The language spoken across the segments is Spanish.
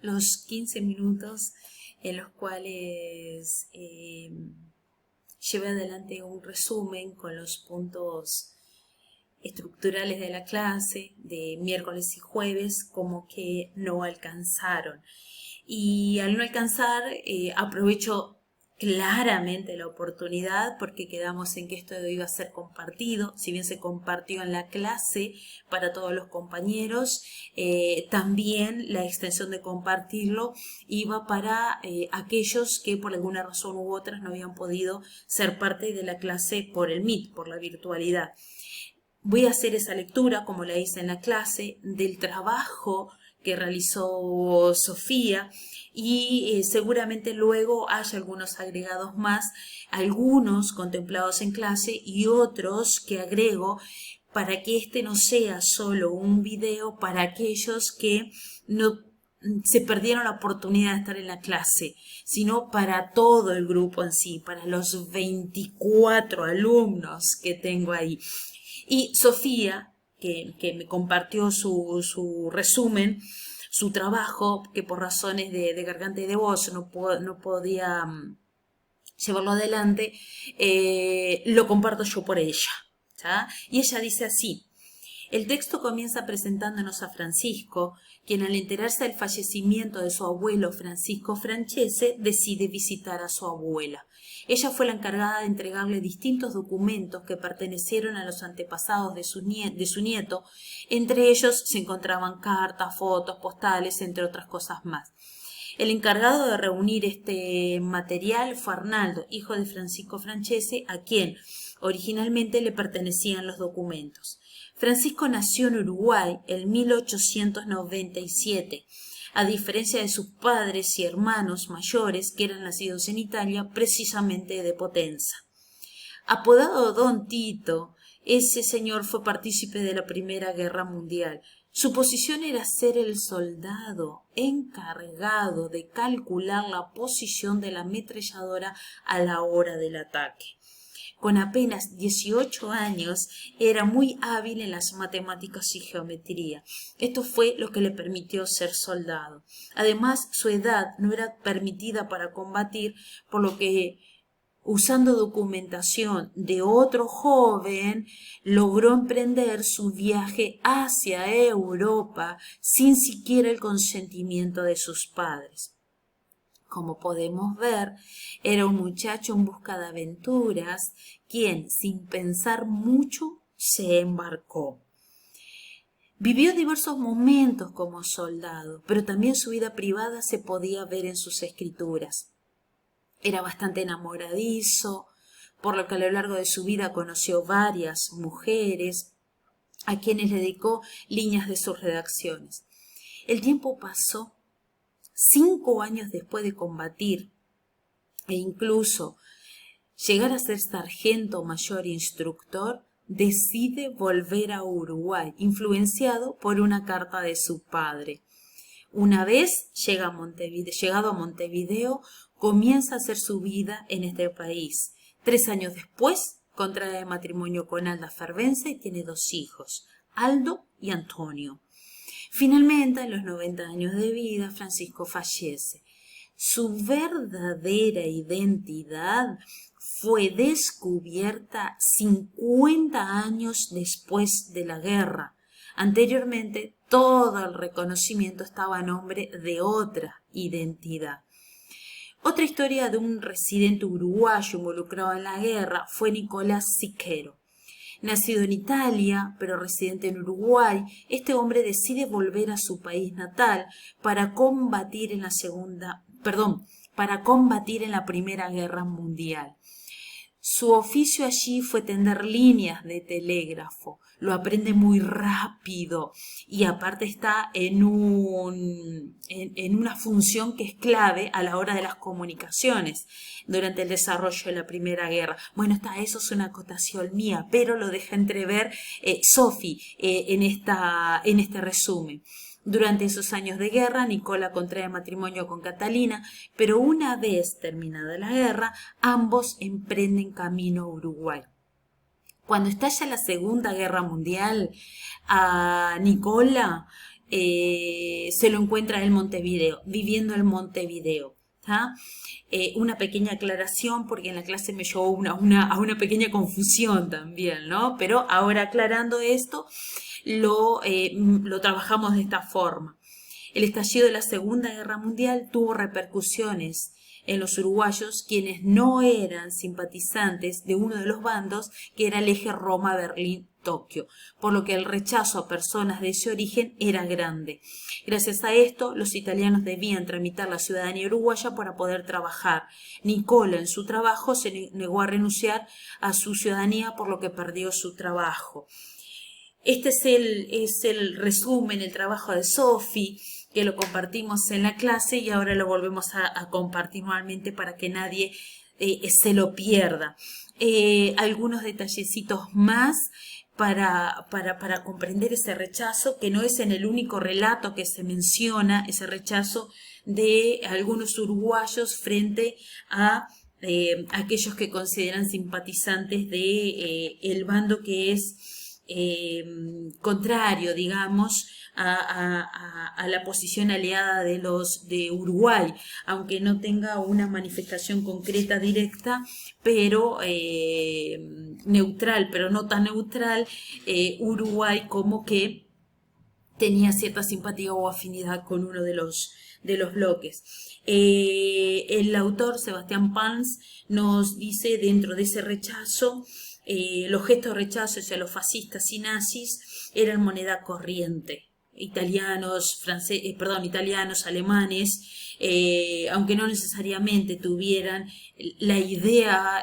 los 15 minutos en los cuales llevé adelante un resumen con los puntos estructurales de la clase de miércoles y jueves, como que no alcanzaron. Y al no alcanzar, aprovecho claramente la oportunidad porque quedamos en que esto iba a ser compartido. Si bien se compartió en la clase para todos los compañeros, también la extensión de compartirlo iba para aquellos que por alguna razón u otras no habían podido ser parte de la clase por el Meet, por la virtualidad. Voy a hacer esa lectura, como la hice en la clase, del trabajo que realizó Sofía y seguramente luego haya algunos agregados más, algunos contemplados en clase y otros que agrego para que este no sea solo un video para aquellos que no se perdieron la oportunidad de estar en la clase, sino para todo el grupo en sí, para los 24 alumnos que tengo ahí. Y Sofía, que me compartió su resumen, su trabajo, que por razones de garganta y de voz no podía llevarlo adelante, lo comparto yo por ella. ¿tá? Y ella dice así: el texto comienza presentándonos a Francisco, quien al enterarse del fallecimiento de su abuelo Francisco Francese decide visitar a su abuela. Ella fue la encargada de entregarle distintos documentos que pertenecieron a los antepasados de su nieto. Entre ellos se encontraban cartas, fotos, postales, entre otras cosas más. El encargado de reunir este material fue Arnaldo, hijo de Francisco Francese, a quien originalmente le pertenecían los documentos. Francisco nació en Uruguay en 1897, a diferencia de sus padres y hermanos mayores que eran nacidos en Italia, precisamente de Potenza. Apodado Don Tito, ese señor fue partícipe de la Primera Guerra Mundial. Su posición era ser el soldado encargado de calcular la posición de la ametralladora a la hora del ataque. Con apenas 18 años era muy hábil en las matemáticas y geometría. Esto fue lo que le permitió ser soldado. Además, su edad no era permitida para combatir, por lo que, usando documentación de otro joven, logró emprender su viaje hacia Europa sin siquiera el consentimiento de sus padres. Como podemos ver, era un muchacho en busca de aventuras, quien, sin pensar mucho, se embarcó. Vivió diversos momentos como soldado, pero también su vida privada se podía ver en sus escrituras. Era bastante enamoradizo, por lo que a lo largo de su vida conoció varias mujeres, a quienes le dedicó líneas de sus redacciones. El tiempo pasó. 5 años después de combatir e incluso llegar a ser sargento mayor instructor, decide volver a Uruguay, influenciado por una carta de su padre. Una vez llegado a Montevideo, comienza a hacer su vida en este país. 3 años después, contrae matrimonio con Alda Fervenza y tiene 2 hijos, Aldo y Antonio. Finalmente, a los 90 años de vida, Francisco fallece. Su verdadera identidad fue descubierta 50 años después de la guerra. Anteriormente, todo el reconocimiento estaba a nombre de otra identidad. Otra historia de un residente uruguayo involucrado en la guerra fue Nicolás Siquero. Nacido en Italia, pero residente en Uruguay, este hombre decide volver a su país natal para combatir en la Primera Guerra Mundial. Su oficio allí fue tender líneas de telégrafo. Lo aprende muy rápido y aparte está en una función que es clave a la hora de las comunicaciones durante el desarrollo de la Primera Guerra. Bueno, eso es una acotación mía, pero lo deja entrever Sophie en este resumen. Durante esos años de guerra, Nicola contrae matrimonio con Catalina, pero una vez terminada la guerra, ambos emprenden camino a Uruguay. Cuando estalla la Segunda Guerra Mundial, a Nicola se lo encuentra en Montevideo, viviendo en Montevideo. ¿Ah? Una pequeña aclaración, porque en la clase me llevó a una pequeña confusión también, ¿no? Pero ahora aclarando esto, lo trabajamos de esta forma. El estallido de la Segunda Guerra Mundial tuvo repercusiones en los uruguayos, quienes no eran simpatizantes de uno de los bandos, que era el eje Roma-Berlín-Tokio, por lo que el rechazo a personas de ese origen era grande. Gracias a esto, los italianos debían tramitar la ciudadanía uruguaya para poder trabajar. Nicola, en su trabajo, se negó a renunciar a su ciudadanía, por lo que perdió su trabajo. Este es el resumen, el trabajo de Sophie, que lo compartimos en la clase y ahora lo volvemos a compartir nuevamente para que nadie se lo pierda. Algunos detallecitos más para comprender ese rechazo, que no es en el único relato que se menciona, ese rechazo de algunos uruguayos frente a aquellos que consideran simpatizantes de el bando que es contrario, digamos, a la posición aliada de Uruguay, aunque no tenga una manifestación concreta directa, pero neutral, pero no tan neutral, Uruguay como que tenía cierta simpatía o afinidad con uno de los bloques. El autor, Sebastián Pans, nos dice dentro de ese rechazo, los gestos de rechazo hacia los fascistas y nazis eran moneda corriente. Italianos, italianos, alemanes, aunque no necesariamente tuvieran la idea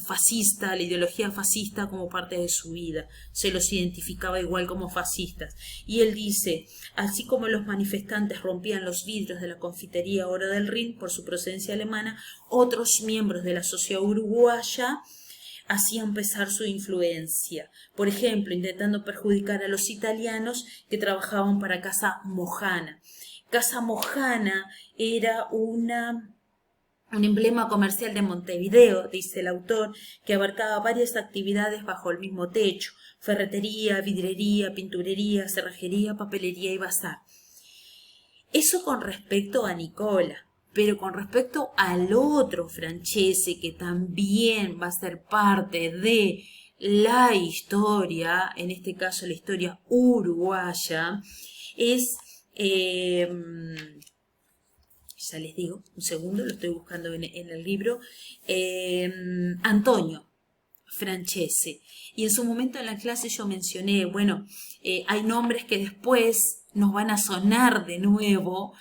fascista, la ideología fascista como parte de su vida, se los identificaba igual como fascistas. Y él dice, así como los manifestantes rompían los vidrios de la confitería Oro del Rin por su procedencia alemana, otros miembros de la sociedad uruguaya hacían pesar su influencia, por ejemplo, intentando perjudicar a los italianos que trabajaban para Casa Mojana. Casa Mojana era un emblema comercial de Montevideo, dice el autor, que abarcaba varias actividades bajo el mismo techo: ferretería, vidrería, pinturería, cerrajería, papelería y bazar. Eso con respecto a Nicola. Pero con respecto al otro Francese, que también va a ser parte de la historia, en este caso la historia uruguaya, es, ya les digo, un segundo, lo estoy buscando en el libro, Antonio Francese. Y en su momento en la clase yo mencioné, bueno, hay nombres que después nos van a sonar de nuevo,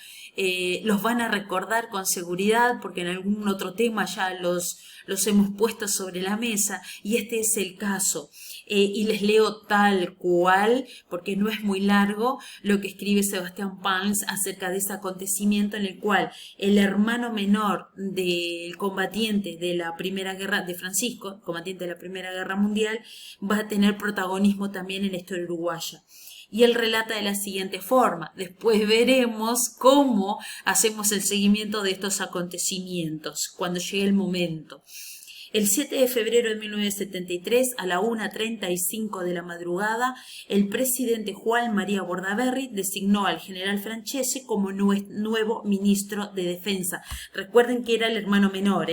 los van a recordar con seguridad porque en algún otro tema ya los hemos puesto sobre la mesa, y este es el caso. Y les leo tal cual, porque no es muy largo, lo que escribe Sebastián Pans acerca de ese acontecimiento en el cual el hermano menor del combatiente de la Primera Guerra, de Francisco, combatiente de la Primera Guerra Mundial, va a tener protagonismo también en la historia uruguaya. Y él relata de la siguiente forma. Después veremos cómo hacemos el seguimiento de estos acontecimientos cuando llegue el momento. El 7 de febrero de 1973, a la 1:35 de la madrugada, el presidente Juan María Bordaberry designó al general Francese como nuevo ministro de Defensa. Recuerden que era el hermano menor,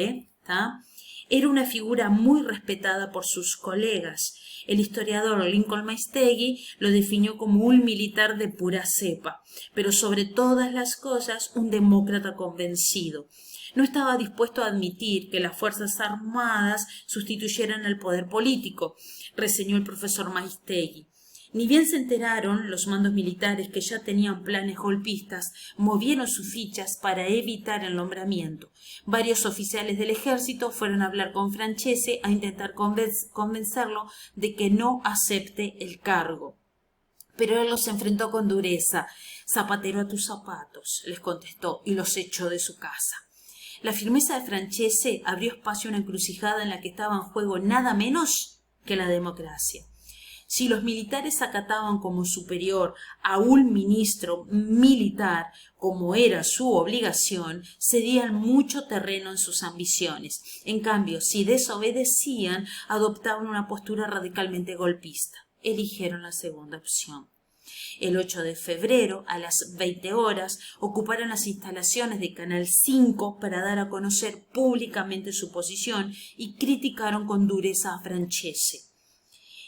¿tá? Era una figura muy respetada por sus colegas. El historiador Lincoln Maistegui lo definió como un militar de pura cepa, pero sobre todas las cosas un demócrata convencido. No estaba dispuesto a admitir que las Fuerzas Armadas sustituyeran al poder político, reseñó el profesor Maistegui. Ni bien se enteraron, los mandos militares, que ya tenían planes golpistas, movieron sus fichas para evitar el nombramiento. Varios oficiales del ejército fueron a hablar con Francese a intentar convencerlo de que no acepte el cargo. Pero él los enfrentó con dureza. «Zapatero a tus zapatos», les contestó, y los echó de su casa. La firmeza de Francese abrió espacio a una encrucijada en la que estaba en juego nada menos que la democracia. Si los militares acataban como superior a un ministro militar, como era su obligación, cedían mucho terreno en sus ambiciones. En cambio, si desobedecían, adoptaban una postura radicalmente golpista. Eligieron la segunda opción. El 8 de febrero, a las 20 horas, ocuparon las instalaciones de Canal 5 para dar a conocer públicamente su posición y criticaron con dureza a Francese.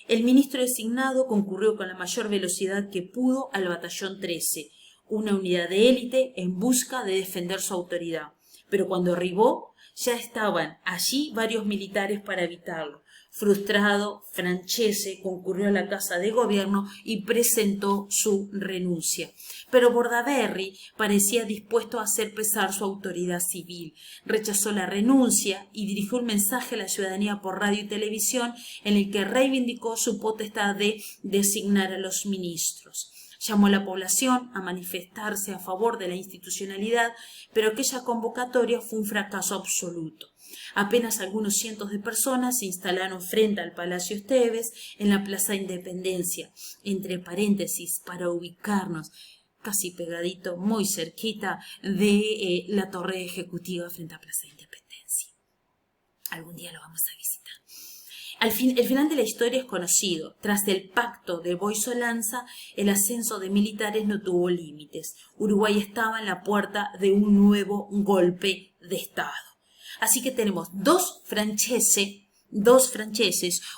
El ministro designado concurrió con la mayor velocidad que pudo al Batallón 13, una unidad de élite en busca de defender su autoridad. Pero cuando arribó, ya estaban allí varios militares para evitarlo. Frustrado, Francese concurrió a la Casa de Gobierno y presentó su renuncia. Pero Bordaberry parecía dispuesto a hacer pesar su autoridad civil. Rechazó la renuncia y dirigió un mensaje a la ciudadanía por radio y televisión en el que reivindicó su potestad de designar a los ministros. Llamó a la población a manifestarse a favor de la institucionalidad, pero aquella convocatoria fue un fracaso absoluto. Apenas algunos cientos de personas se instalaron frente al Palacio Esteves en la Plaza Independencia, entre paréntesis, para ubicarnos casi pegadito, muy cerquita de la torre ejecutiva frente a Plaza Independencia. Algún día lo vamos a visitar. El final de la historia es conocido. Tras el pacto de Boy-Solanza, el ascenso de militares no tuvo límites. Uruguay estaba en la puerta de un nuevo golpe de Estado. Así que tenemos dos franceses,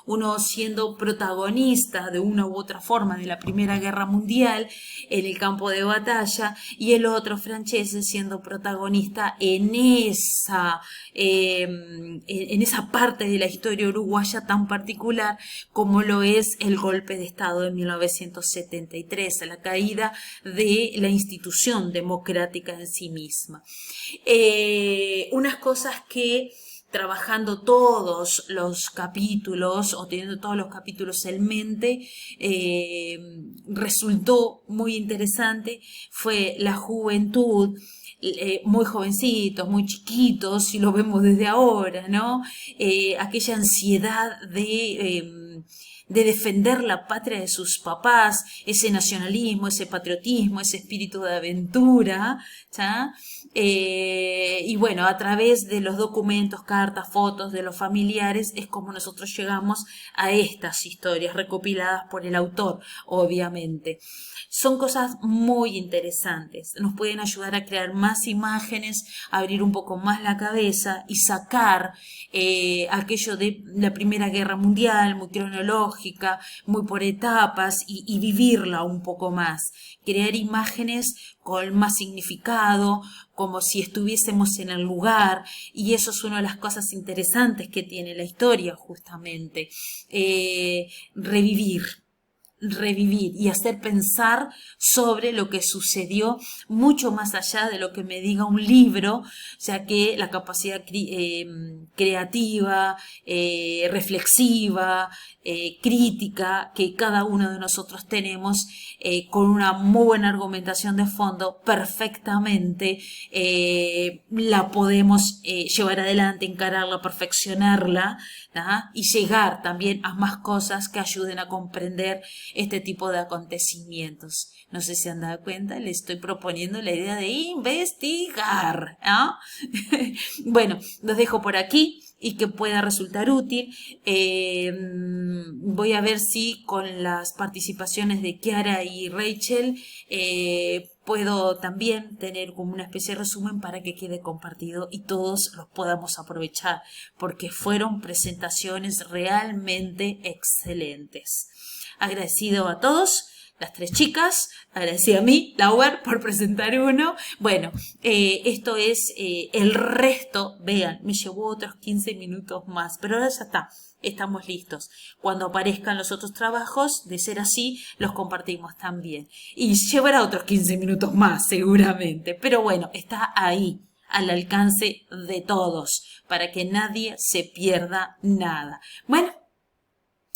uno siendo protagonista de una u otra forma de la Primera Guerra Mundial en el campo de batalla, y el otro francés siendo protagonista en esa parte de la historia uruguaya tan particular como lo es el golpe de Estado de 1973, la caída de la institución democrática en sí misma. Unas cosas que trabajando todos los capítulos o teniendo todos los capítulos en mente, resultó muy interesante, fue la juventud, muy jovencitos, muy chiquitos, si lo vemos desde ahora, ¿no? Aquella ansiedad de defender la patria de sus papás, ese nacionalismo, ese patriotismo, ese espíritu de aventura, ¿ya? Y bueno, a través de los documentos, cartas, fotos de los familiares es como nosotros llegamos a estas historias recopiladas por el autor, obviamente. Son cosas muy interesantes, nos pueden ayudar a crear más imágenes, a abrir un poco más la cabeza y sacar aquello de la Primera Guerra Mundial, muy cronológica, muy por etapas, y vivirla un poco más, crear imágenes con más significado, como si estuviésemos en el lugar, y eso es una de las cosas interesantes que tiene la historia, justamente, revivir y hacer pensar sobre lo que sucedió mucho más allá de lo que me diga un libro, ya que la capacidad creativa, reflexiva, crítica que cada uno de nosotros tenemos, con una muy buena argumentación de fondo, perfectamente la podemos llevar adelante, encararla, perfeccionarla, ¿tá? Y llegar también a más cosas que ayuden a comprender este tipo de acontecimientos. No sé si se han dado cuenta, le estoy proponiendo la idea de investigar, ¿no? Bueno, los dejo por aquí y que pueda resultar útil. Voy a ver si con las participaciones de Kiara y Rachel puedo también tener como una especie de resumen para que quede compartido y todos los podamos aprovechar, porque fueron presentaciones realmente excelentes. Agradecido a todos, las tres chicas, agradecida a mí, Lauer, por presentar uno. Bueno, esto es el resto, vean, me llevó otros 15 minutos más, pero ahora ya está. Estamos listos. Cuando aparezcan los otros trabajos, de ser así, los compartimos también. Y llevará otros 15 minutos más, seguramente. Pero bueno, está ahí, al alcance de todos, para que nadie se pierda nada. Bueno,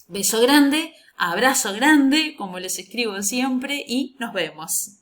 beso grande, abrazo grande, como les escribo siempre, y nos vemos.